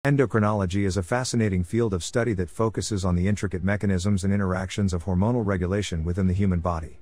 Endocrinology is a fascinating field of study that focuses on the intricate mechanisms and interactions of hormonal regulation within the human body.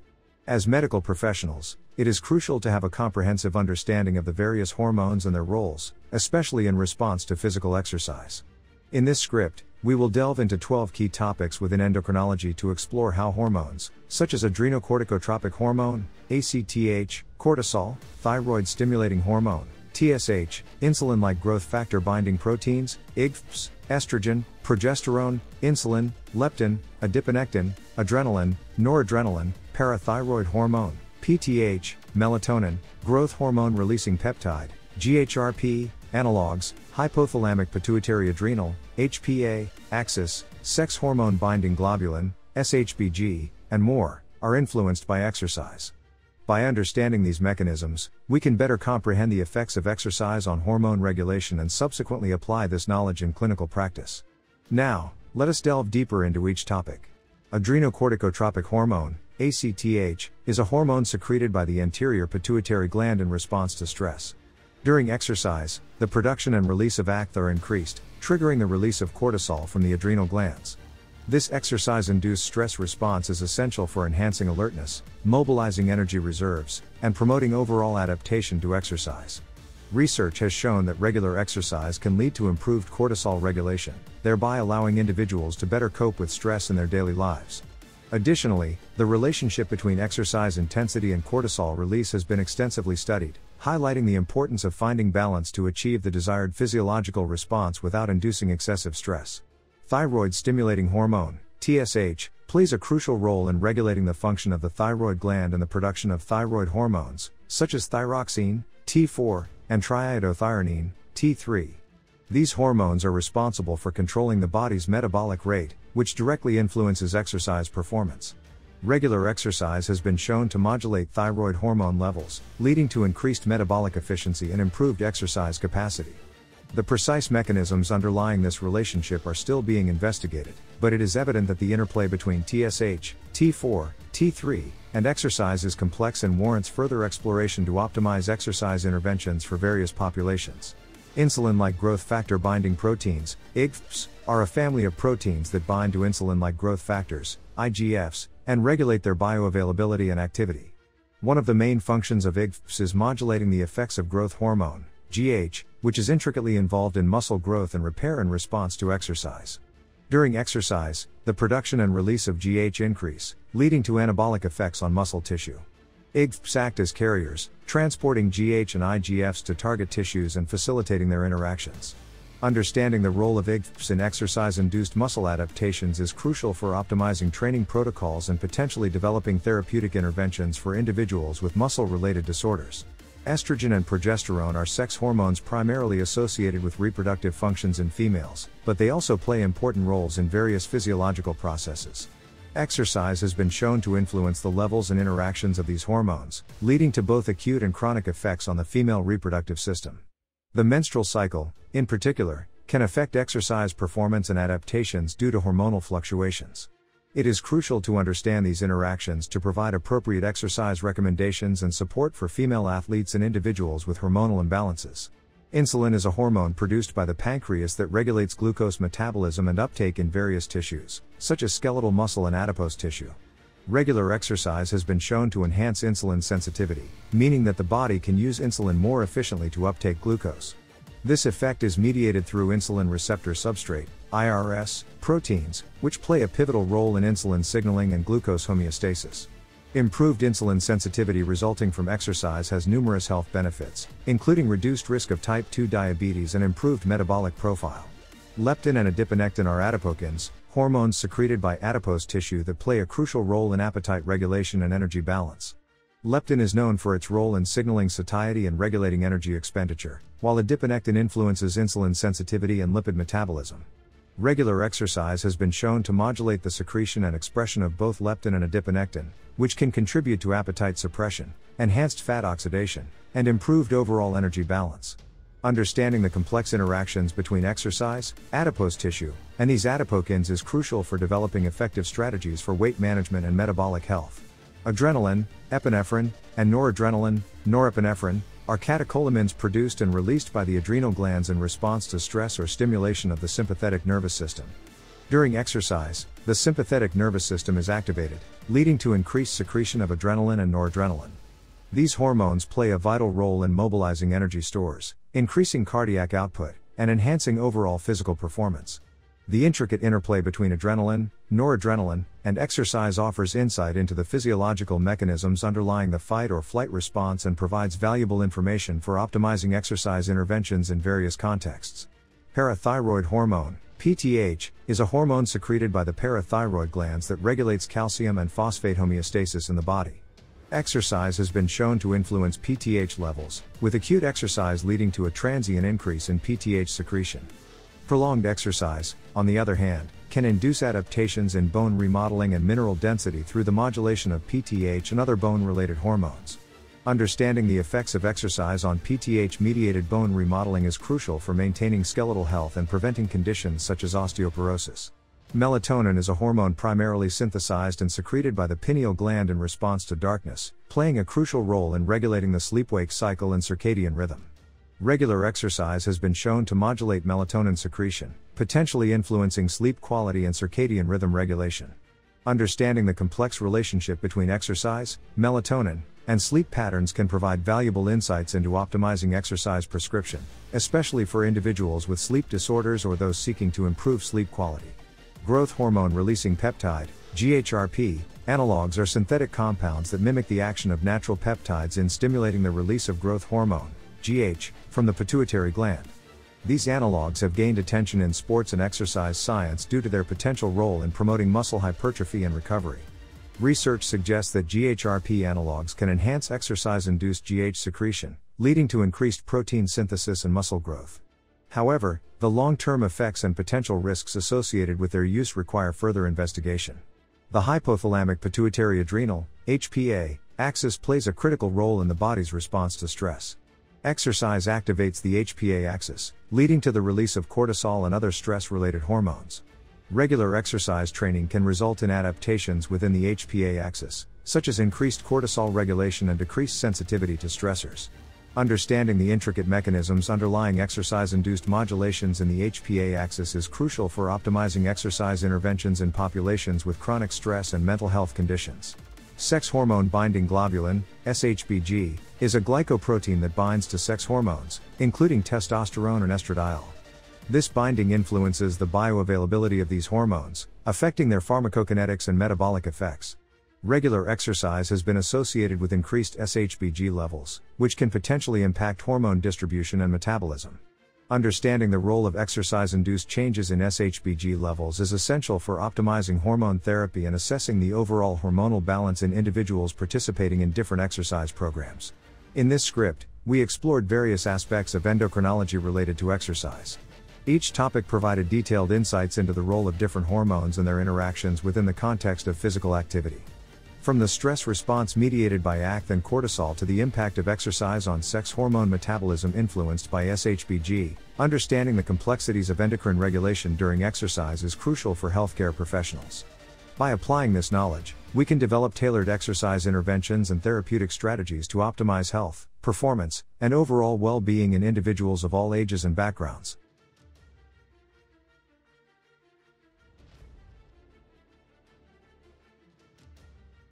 As medical professionals, it is crucial to have a comprehensive understanding of the various hormones and their roles, especially in response to physical exercise. In this script, we will delve into 12 key topics within endocrinology to explore how hormones, such as adrenocorticotropic hormone, ACTH, cortisol, thyroid-stimulating hormone, TSH, insulin-like growth factor binding proteins, IGFs, estrogen, progesterone, insulin, leptin, adiponectin, adrenaline, noradrenaline, parathyroid hormone, PTH, melatonin, growth hormone releasing peptide, GHRP, analogs, hypothalamic pituitary adrenal, HPA, axis, sex hormone binding globulin, SHBG, and more, are influenced by exercise. By understanding these mechanisms, we can better comprehend the effects of exercise on hormone regulation and subsequently apply this knowledge in clinical practice. Now, let us delve deeper into each topic. Adrenocorticotropic hormone, ACTH, is a hormone secreted by the anterior pituitary gland in response to stress. During exercise, the production and release of ACTH are increased, triggering the release of cortisol from the adrenal glands. This exercise-induced stress response is essential for enhancing alertness, mobilizing energy reserves, and promoting overall adaptation to exercise. Research has shown that regular exercise can lead to improved cortisol regulation, thereby allowing individuals to better cope with stress in their daily lives. Additionally, the relationship between exercise intensity and cortisol release has been extensively studied, highlighting the importance of finding balance to achieve the desired physiological response without inducing excessive stress. Thyroid-stimulating hormone, TSH, plays a crucial role in regulating the function of the thyroid gland and the production of thyroid hormones, such as thyroxine, T4, and triiodothyronine, T3. These hormones are responsible for controlling the body's metabolic rate, which directly influences exercise performance. Regular exercise has been shown to modulate thyroid hormone levels, leading to increased metabolic efficiency and improved exercise capacity. The precise mechanisms underlying this relationship are still being investigated, but it is evident that the interplay between TSH, T4, T3, and exercise is complex and warrants further exploration to optimize exercise interventions for various populations. Insulin-like growth factor binding proteins, IGFs, are a family of proteins that bind to insulin-like growth factors, IGFs, and regulate their bioavailability and activity. One of the main functions of IGFs is modulating the effects of growth hormone, GH, which is intricately involved in muscle growth and repair in response to exercise. During exercise, the production and release of GH increase, leading to anabolic effects on muscle tissue. IGFs act as carriers, transporting GH and IGFs to target tissues and facilitating their interactions. Understanding the role of IGFs in exercise-induced muscle adaptations is crucial for optimizing training protocols and potentially developing therapeutic interventions for individuals with muscle-related disorders. Estrogen and progesterone are sex hormones primarily associated with reproductive functions in females, but they also play important roles in various physiological processes. Exercise has been shown to influence the levels and interactions of these hormones, leading to both acute and chronic effects on the female reproductive system. The menstrual cycle, in particular, can affect exercise performance and adaptations due to hormonal fluctuations. It is crucial to understand these interactions to provide appropriate exercise recommendations and support for female athletes and individuals with hormonal imbalances. Insulin is a hormone produced by the pancreas that regulates glucose metabolism and uptake in various tissues, such as skeletal muscle and adipose tissue. Regular exercise has been shown to enhance insulin sensitivity, meaning that the body can use insulin more efficiently to uptake glucose. This effect is mediated through insulin receptor substrate, IRS, proteins, which play a pivotal role in insulin signaling and glucose homeostasis. Improved insulin sensitivity resulting from exercise has numerous health benefits, including reduced risk of type 2 diabetes and improved metabolic profile. Leptin and adiponectin are adipokines, hormones secreted by adipose tissue that play a crucial role in appetite regulation and energy balance. Leptin is known for its role in signaling satiety and regulating energy expenditure, while adiponectin influences insulin sensitivity and lipid metabolism. Regular exercise has been shown to modulate the secretion and expression of both leptin and adiponectin, which can contribute to appetite suppression, enhanced fat oxidation, and improved overall energy balance. Understanding the complex interactions between exercise, adipose tissue, and these adipokines is crucial for developing effective strategies for weight management and metabolic health. Adrenaline, epinephrine, and noradrenaline, norepinephrine, are catecholamines produced and released by the adrenal glands in response to stress or stimulation of the sympathetic nervous system. During exercise, the sympathetic nervous system is activated, leading to increased secretion of adrenaline and noradrenaline. These hormones play a vital role in mobilizing energy stores, increasing cardiac output, and enhancing overall physical performance. The intricate interplay between adrenaline, noradrenaline, and exercise offers insight into the physiological mechanisms underlying the fight or flight response and provides valuable information for optimizing exercise interventions in various contexts. Parathyroid hormone, PTH, is a hormone secreted by the parathyroid glands that regulates calcium and phosphate homeostasis in the body. Exercise has been shown to influence PTH levels, with acute exercise leading to a transient increase in PTH secretion. Prolonged exercise, on the other hand, can induce adaptations in bone remodeling and mineral density through the modulation of PTH and other bone-related hormones. Understanding the effects of exercise on PTH-mediated bone remodeling is crucial for maintaining skeletal health and preventing conditions such as osteoporosis. Melatonin is a hormone primarily synthesized and secreted by the pineal gland in response to darkness, playing a crucial role in regulating the sleep-wake cycle and circadian rhythm. Regular exercise has been shown to modulate melatonin secretion, potentially influencing sleep quality and circadian rhythm regulation. Understanding the complex relationship between exercise, melatonin, and sleep patterns can provide valuable insights into optimizing exercise prescription, especially for individuals with sleep disorders or those seeking to improve sleep quality. Growth hormone-releasing peptide, GHRP, analogs are synthetic compounds that mimic the action of natural peptides in stimulating the release of growth hormone, GH, from the pituitary gland. These analogs have gained attention in sports and exercise science due to their potential role in promoting muscle hypertrophy and recovery. Research suggests that GHRP analogs can enhance exercise-induced GH secretion, leading to increased protein synthesis and muscle growth. However, the long-term effects and potential risks associated with their use require further investigation. The hypothalamic pituitary adrenal, HPA, axis plays a critical role in the body's response to stress. Exercise activates the HPA axis, leading to the release of cortisol and other stress-related hormones. Regular exercise training can result in adaptations within the HPA axis, such as increased cortisol regulation and decreased sensitivity to stressors. Understanding the intricate mechanisms underlying exercise-induced modulations in the HPA axis is crucial for optimizing exercise interventions in populations with chronic stress and mental health conditions. Sex hormone-binding globulin, SHBG, is a glycoprotein that binds to sex hormones, including testosterone and estradiol. This binding influences the bioavailability of these hormones, affecting their pharmacokinetics and metabolic effects. Regular exercise has been associated with increased SHBG levels, which can potentially impact hormone distribution and metabolism. Understanding the role of exercise-induced changes in SHBG levels is essential for optimizing hormone therapy and assessing the overall hormonal balance in individuals participating in different exercise programs. In this script, we explored various aspects of endocrinology related to exercise. Each topic provided detailed insights into the role of different hormones and their interactions within the context of physical activity. From the stress response mediated by ACT and cortisol to the impact of exercise on sex hormone metabolism influenced by SHBG, understanding the complexities of endocrine regulation during exercise is crucial for healthcare professionals. By applying this knowledge, we can develop tailored exercise interventions and therapeutic strategies to optimize health, performance, and overall well-being in individuals of all ages and backgrounds.